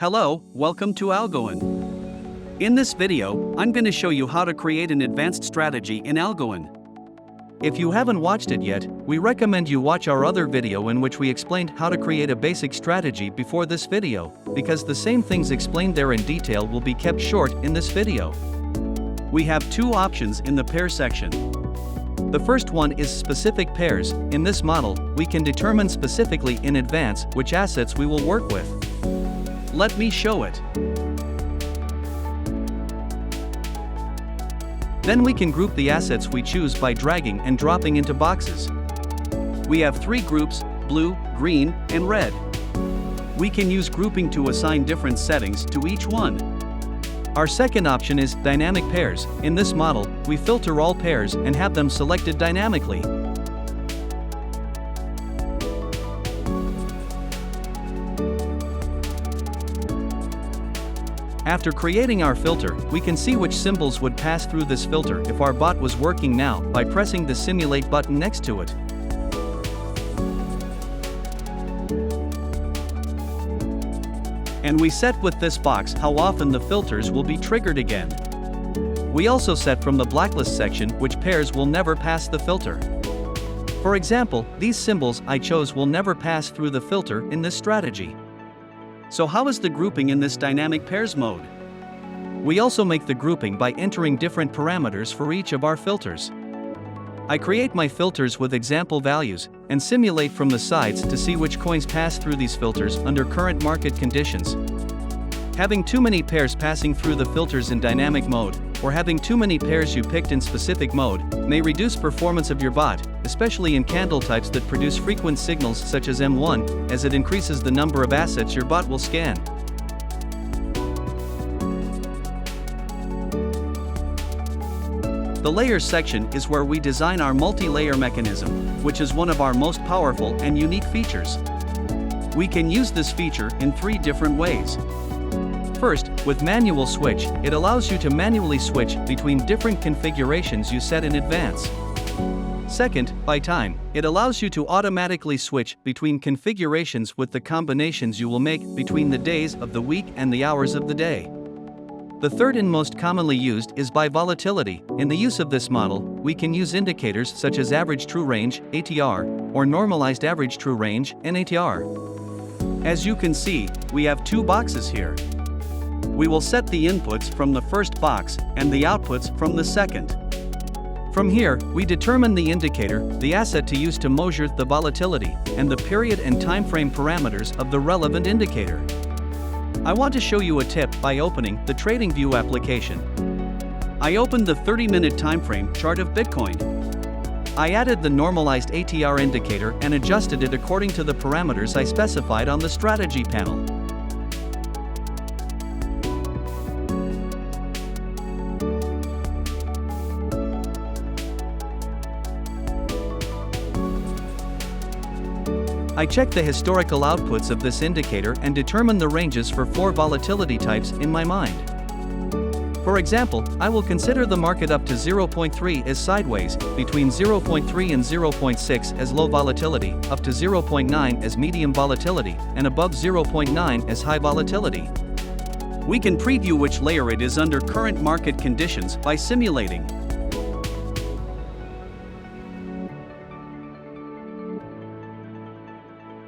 Hello, welcome to Algoine. In this video, I'm going to show you how to create an advanced strategy in Algoine. If you haven't watched it yet, we recommend you watch our other video in which we explained how to create a basic strategy before this video, because the same things explained there in detail will be kept short in this video. We have two options in the pair section. The first one is specific pairs. In this model, we can determine specifically in advance which assets we will work with. Let me show it. Then we can group the assets we choose by dragging and dropping into boxes. We have three groups: blue, green, and red. We can use grouping to assign different settings to each one. Our second option is dynamic pairs. In this model, we filter all pairs and have them selected dynamically. After creating our filter, we can see which symbols would pass through this filter if our bot was working now by pressing the simulate button next to it. And we set with this box how often the filters will be triggered again. We also set from the blacklist section which pairs will never pass the filter. For example, these symbols I chose will never pass through the filter in this strategy. So how is the grouping in this dynamic pairs mode? We also make the grouping by entering different parameters for each of our filters. I create my filters with example values, and simulate from the sides to see which coins pass through these filters under current market conditions. Having too many pairs passing through the filters in dynamic mode, or having too many pairs you picked in specific mode, may reduce performance of your bot, especially in candle types that produce frequent signals such as M1, as it increases the number of assets your bot will scan. The layers section is where we design our multi-layer mechanism, which is one of our most powerful and unique features. We can use this feature in three different ways. First, with manual switch, it allows you to manually switch between different configurations you set in advance. Second, by time, it allows you to automatically switch between configurations with the combinations you will make between the days of the week and the hours of the day. The third and most commonly used is by volatility. In the use of this model, we can use indicators such as average true range, ATR, or normalized average true range, NATR. As you can see, we have two boxes here. We will set the inputs from the first box and the outputs from the second. From here, we determine the indicator, the asset to use to measure the volatility, and the period and time frame parameters of the relevant indicator. I want to show you a tip by opening the TradingView application. I opened the 30-minute time frame chart of Bitcoin. I added the normalized ATR indicator and adjusted it according to the parameters I specified on the strategy panel. I check the historical outputs of this indicator and determine the ranges for four volatility types in my mind. For example, I will consider the market up to 0.3 as sideways, between 0.3 and 0.6 as low volatility, up to 0.9 as medium volatility, and above 0.9 as high volatility. We can preview which layer it is under current market conditions by simulating.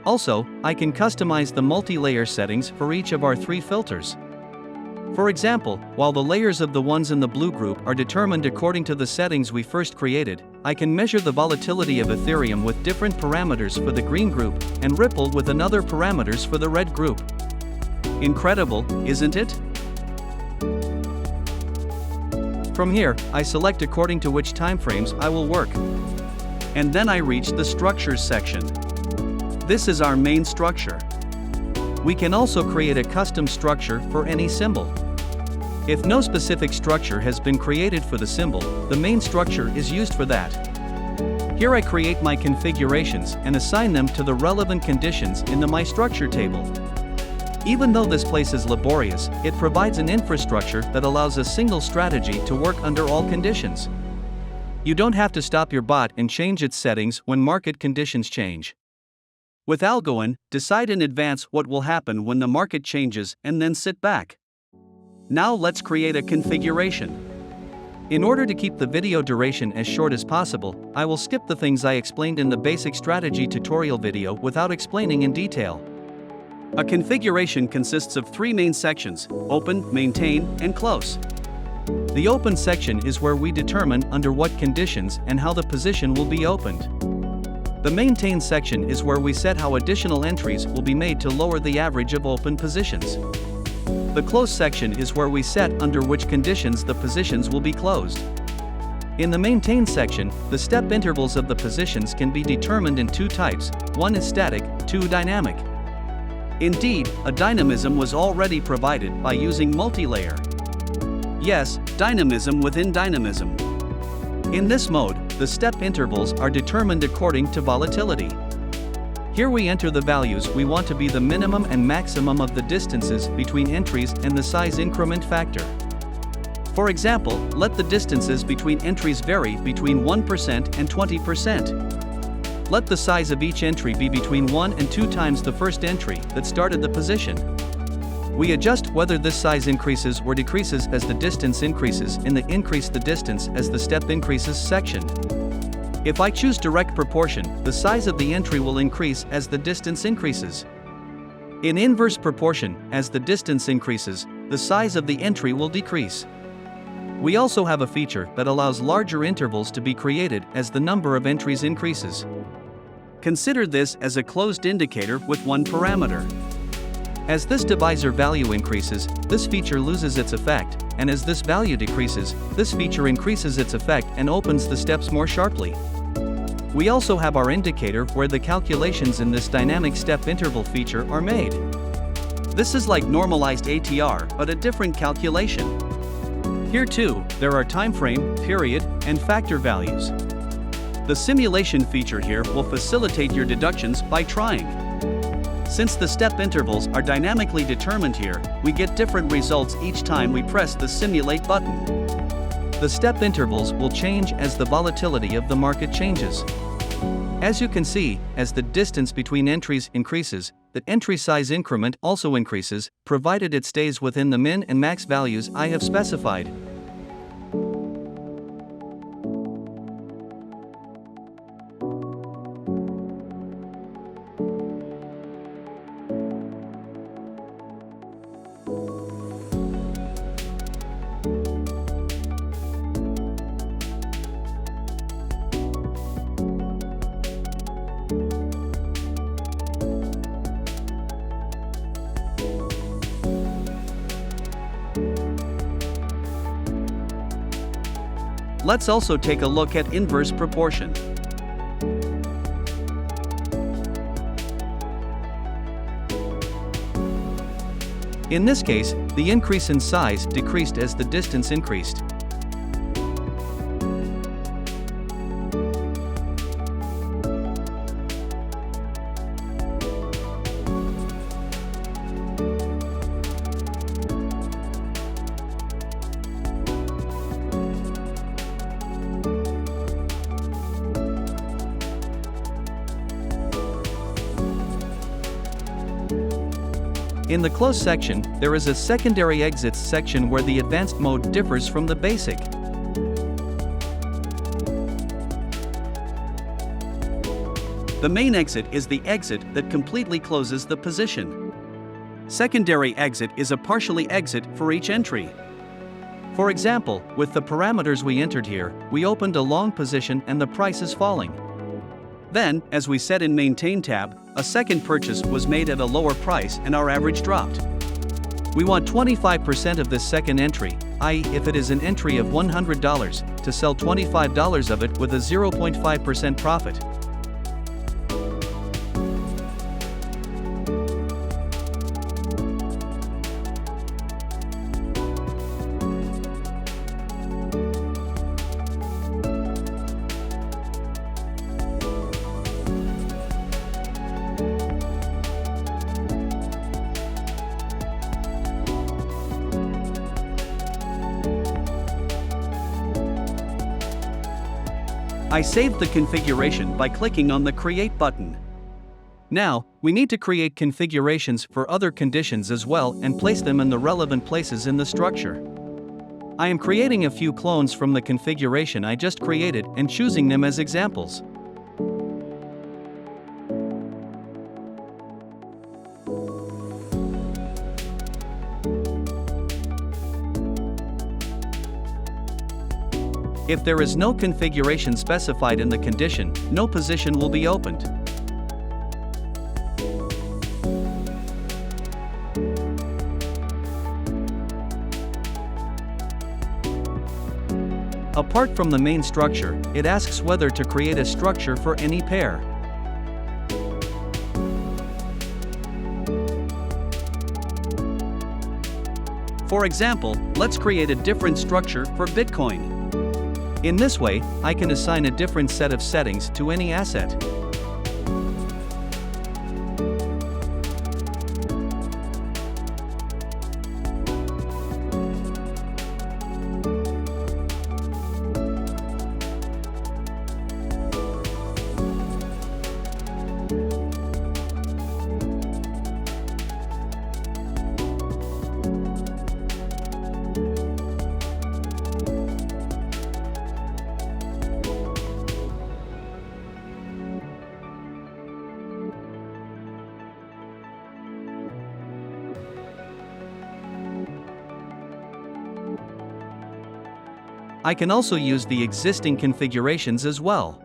Also, I can customize the multi-layer settings for each of our three filters. For example, while the layers of the ones in the blue group are determined according to the settings we first created, I can measure the volatility of Ethereum with different parameters for the green group, and Ripple with another parameters for the red group. Incredible, isn't it? From here, I select according to which timeframes I will work. And then I reach the structures section. This is our main structure. We can also create a custom structure for any symbol. If no specific structure has been created for the symbol, the main structure is used for that. Here I create my configurations and assign them to the relevant conditions in the My Structure table. Even though this place is laborious, it provides an infrastructure that allows a single strategy to work under all conditions. You don't have to stop your bot and change its settings when market conditions change. With Algoine, decide in advance what will happen when the market changes and then sit back. Now let's create a configuration. In order to keep the video duration as short as possible, I will skip the things I explained in the basic strategy tutorial video without explaining in detail. A configuration consists of three main sections: open, maintain, and close. The open section is where we determine under what conditions and how the position will be opened. The maintain section is where we set how additional entries will be made to lower the average of open positions. The close section is where we set under which conditions the positions will be closed. In the maintain section, the step intervals of the positions can be determined in two types: one is static, two dynamic. Indeed, a dynamism was already provided by using multi-layer. Yes, dynamism within dynamism. In this mode, the step intervals are determined according to volatility. Here we enter the values we want to be the minimum and maximum of the distances between entries and the size increment factor. For example, let the distances between entries vary between 1% and 20%. Let the size of each entry be between 1 and 2 times the first entry that started the position. We adjust whether this size increases or decreases as the distance increases in the increase the distance as the step increases section. If I choose direct proportion, the size of the entry will increase as the distance increases. In inverse proportion, as the distance increases, the size of the entry will decrease. We also have a feature that allows larger intervals to be created as the number of entries increases. Consider this as a closed indicator with one parameter. As this divisor value increases, this feature loses its effect, and as this value decreases, this feature increases its effect and opens the steps more sharply. We also have our indicator where the calculations in this dynamic step interval feature are made. This is like normalized ATR, but a different calculation. Here too, there are time frame, period, and factor values. The simulation feature here will facilitate your deductions by trying. Since the step intervals are dynamically determined here, we get different results each time we press the simulate button. The step intervals will change as the volatility of the market changes. As you can see, as the distance between entries increases, the entry size increment also increases, provided it stays within the min and max values I have specified. Let's also take a look at inverse proportion. In this case, the increase in size decreased as the distance increased. In the close section, there is a secondary exits section where the advanced mode differs from the basic. The main exit is the exit that completely closes the position. Secondary exit is a partially exit for each entry. For example, with the parameters we entered here, we opened a long position and the price is falling. Then, as we said in Maintain tab, a second purchase was made at a lower price and our average dropped. We want 25% of this second entry, i.e. if it is an entry of $100, to sell $25 of it with a 0.5% profit. I saved the configuration by clicking on the Create button. Now, we need to create configurations for other conditions as well and place them in the relevant places in the structure. I am creating a few clones from the configuration I just created and choosing them as examples. If there is no configuration specified in the condition, no position will be opened. Apart from the main structure, it asks whether to create a structure for any pair. For example, let's create a different structure for Bitcoin. In this way, I can assign a different set of settings to any asset. I can also use the existing configurations as well.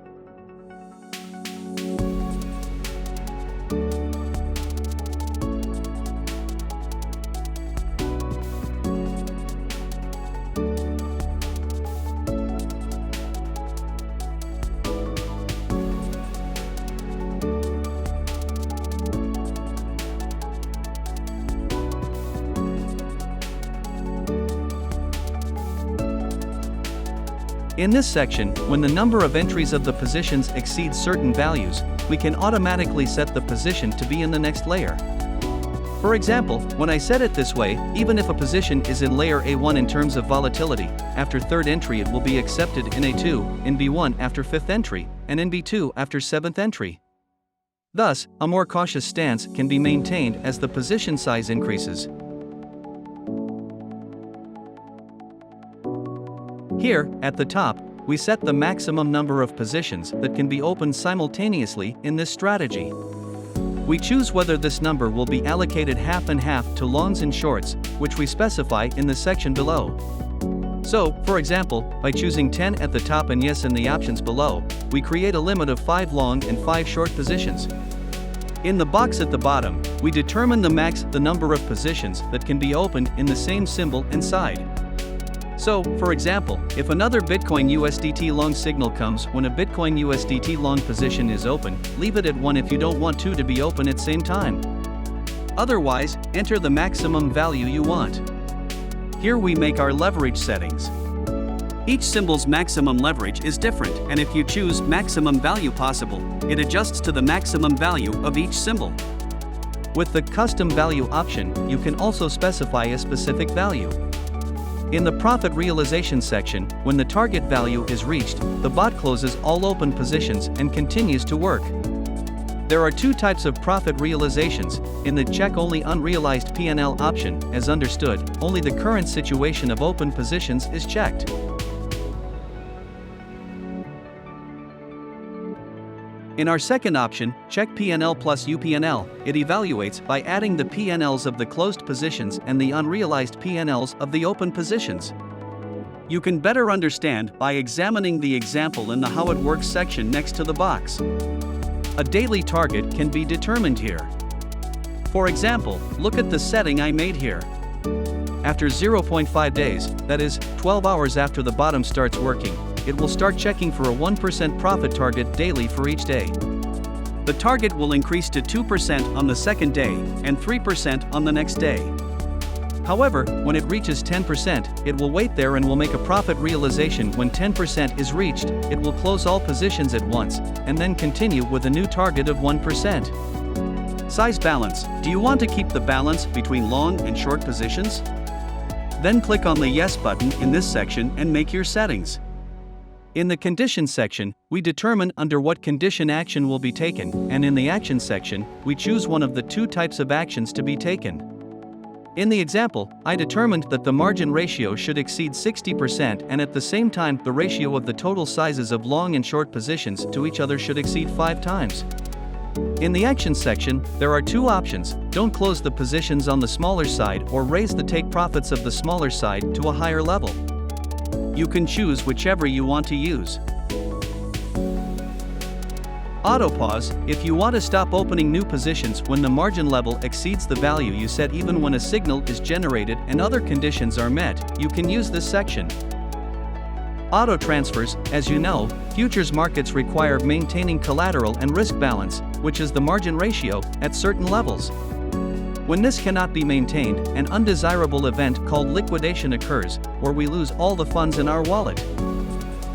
In this section, when the number of entries of the positions exceeds certain values, we can automatically set the position to be in the next layer. For example, when I set it this way, even if a position is in layer A1 in terms of volatility, after third entry it will be accepted in A2, in B1 after fifth entry, and in B2 after seventh entry. Thus, a more cautious stance can be maintained as the position size increases. Here, at the top, we set the maximum number of positions that can be opened simultaneously in this strategy. We choose whether this number will be allocated half and half to longs and shorts, which we specify in the section below. So, for example, by choosing 10 at the top and yes in the options below, we create a limit of 5 long and 5 short positions. In the box at the bottom, we determine the number of positions that can be opened in the same symbol and side. So, for example, if another Bitcoin USDT long signal comes when a Bitcoin USDT long position is open, leave it at 1 if you don't want two to be open at same time. Otherwise, enter the maximum value you want. Here we make our leverage settings. Each symbol's maximum leverage is different, and if you choose maximum value possible, it adjusts to the maximum value of each symbol. With the custom value option, you can also specify a specific value. In the profit realization section, when the target value is reached, the bot closes all open positions and continues to work. There are two types of profit realizations. In the check only unrealized P&L option, as understood, only the current situation of open positions is checked. In our second option, check P&L plus UPNL, it evaluates by adding the P&Ls of the closed positions and the unrealized P&Ls of the open positions. You can better understand by examining the example in the How It Works section next to the box. A daily target can be determined here. For example, look at the setting I made here. After 0.5 days, that is, 12 hours after the bottom starts working, it will start checking for a 1% profit target daily for each day. The target will increase to 2% on the second day and 3% on the next day. However, when it reaches 10%, it will wait there and will make a profit realization. When 10% is reached, it will close all positions at once, and then continue with a new target of 1%. Size balance. Do you want to keep the balance between long and short positions? Then click on the Yes button in this section and make your settings. In the conditions section, we determine under what condition action will be taken, and in the action section, we choose one of the two types of actions to be taken. In the example, I determined that the margin ratio should exceed 60% and at the same time the ratio of the total sizes of long and short positions to each other should exceed 5 times. In the action section, there are two options: don't close the positions on the smaller side or raise the take profits of the smaller side to a higher level. You can choose whichever you want to use. Auto pause: if you want to stop opening new positions when the margin level exceeds the value you set even when a signal is generated and other conditions are met, you can use this section. Auto transfers: as you know, futures markets require maintaining collateral and risk balance, which is the margin ratio, at certain levels. When this cannot be maintained, an undesirable event called liquidation occurs, where we lose all the funds in our wallet.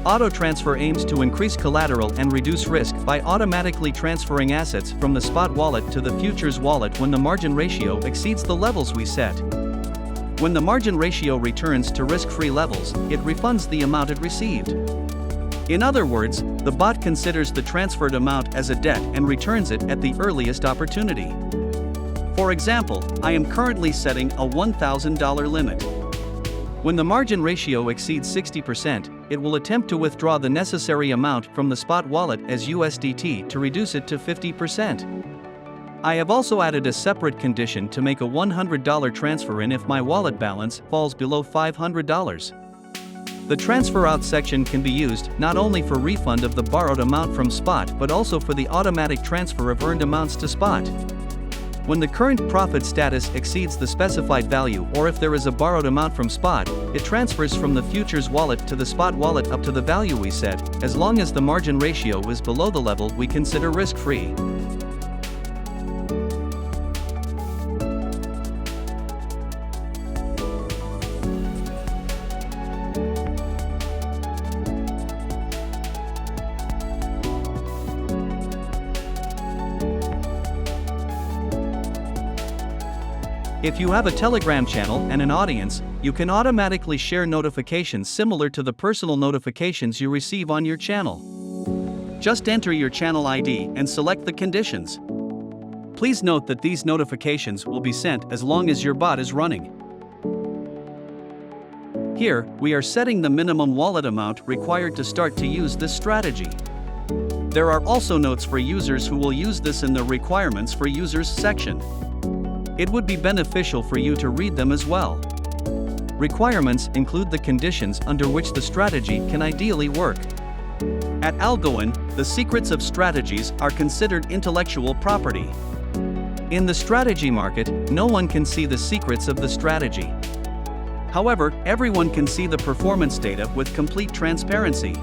Auto transfer aims to increase collateral and reduce risk by automatically transferring assets from the spot wallet to the futures wallet when the margin ratio exceeds the levels we set. When the margin ratio returns to risk-free levels, it refunds the amount it received. In other words, the bot considers the transferred amount as a debt and returns it at the earliest opportunity. For example, I am currently setting a $1,000 limit. When the margin ratio exceeds 60%, it will attempt to withdraw the necessary amount from the spot wallet as USDT to reduce it to 50%. I have also added a separate condition to make a $100 transfer in if my wallet balance falls below $500. The transfer out section can be used not only for refund of the borrowed amount from spot but also for the automatic transfer of earned amounts to spot. When the current profit status exceeds the specified value or if there is a borrowed amount from spot, it transfers from the futures wallet to the spot wallet up to the value we set, as long as the margin ratio is below the level we consider risk-free. If you have a Telegram channel and an audience, you can automatically share notifications similar to the personal notifications you receive on your channel. Just enter your channel ID and select the conditions. Please note that these notifications will be sent as long as your bot is running. Here, we are setting the minimum wallet amount required to start to use this strategy. There are also notes for users who will use this in the Requirements for Users section. It would be beneficial for you to read them as well. Requirements include the conditions under which the strategy can ideally work. At Algoine, the secrets of strategies are considered intellectual property. In the strategy market, no one can see the secrets of the strategy. However, everyone can see the performance data with complete transparency.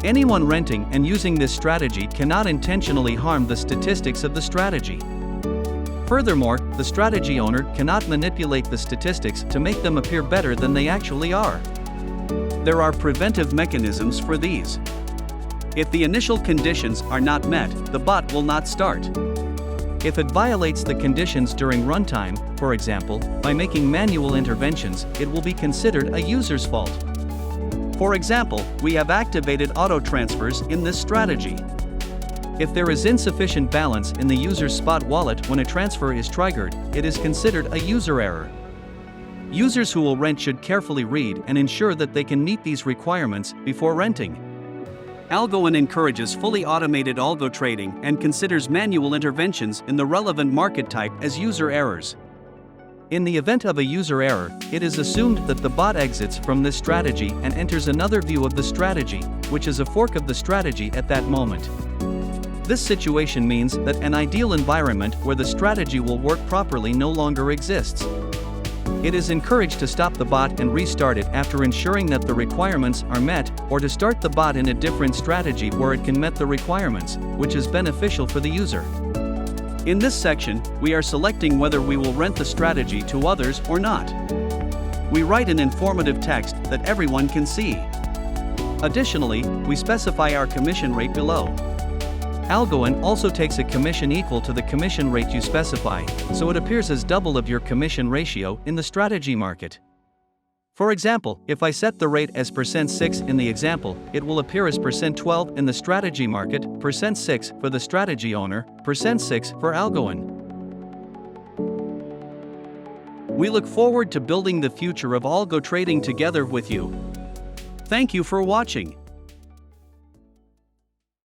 Anyone renting and using this strategy cannot intentionally harm the statistics of the strategy. Furthermore, the strategy owner cannot manipulate the statistics to make them appear better than they actually are. There are preventive mechanisms for these. If the initial conditions are not met, the bot will not start. If it violates the conditions during runtime, for example, by making manual interventions, it will be considered a user's fault. For example, we have activated auto transfers in this strategy. If there is insufficient balance in the user's spot wallet when a transfer is triggered, it is considered a user error. Users who will rent should carefully read and ensure that they can meet these requirements before renting. Algoine encourages fully automated algo trading and considers manual interventions in the relevant market type as user errors. In the event of a user error, it is assumed that the bot exits from this strategy and enters another view of the strategy, which is a fork of the strategy at that moment. This situation means that an ideal environment where the strategy will work properly no longer exists. It is encouraged to stop the bot and restart it after ensuring that the requirements are met, or to start the bot in a different strategy where it can meet the requirements, which is beneficial for the user. In this section, we are selecting whether we will rent the strategy to others or not. We write an informative text that everyone can see. Additionally, we specify our commission rate below. Algoine also takes a commission equal to the commission rate you specify, so it appears as double of your commission ratio in the strategy market. For example, if I set the rate as %6 in the example, it will appear as %12 in the strategy market, %6 for the strategy owner, %6 for Algoine. We look forward to building the future of algo trading together with you. Thank you for watching.